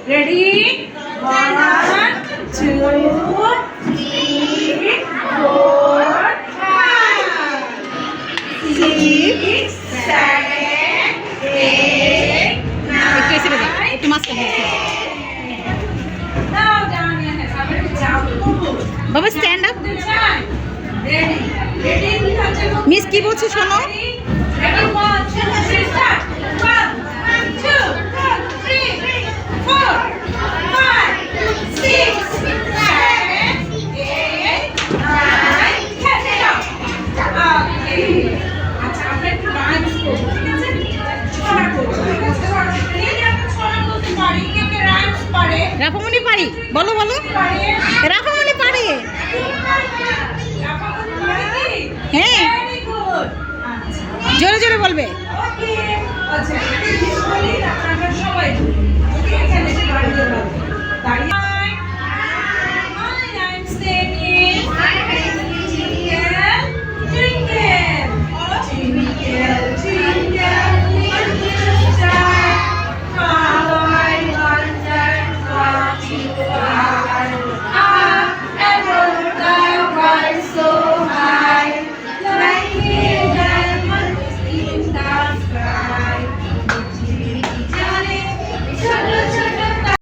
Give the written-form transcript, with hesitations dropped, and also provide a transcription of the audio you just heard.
Ready? 1, 2, 3, 4, 5, 6, 7, 8, 9. একটু মাঝখানে Now down your head. বাবা stand up. Ready? Ready? Miss কি বলছে শোনো। Ready? 1, 2, 3, start. 1, 2, 3, 4, 5, 6, 7, 8, 9, 10. Stop. Okay. আচ্ছা আমরা একটু ডান্স করব, ঠিক আছে? ছড়া করব, ঠিক আছে? এই যে আমরা ছড়া করতে পারি, কে কে রাইমস পারে? রাফামণি পারি, বলো বলো। পারে? রাফামণি পারে। রাফামণি পারে কি? হ্যাঁ। Very good. আচ্ছা জোরে জোরে বলবে। Okay. আচ্ছা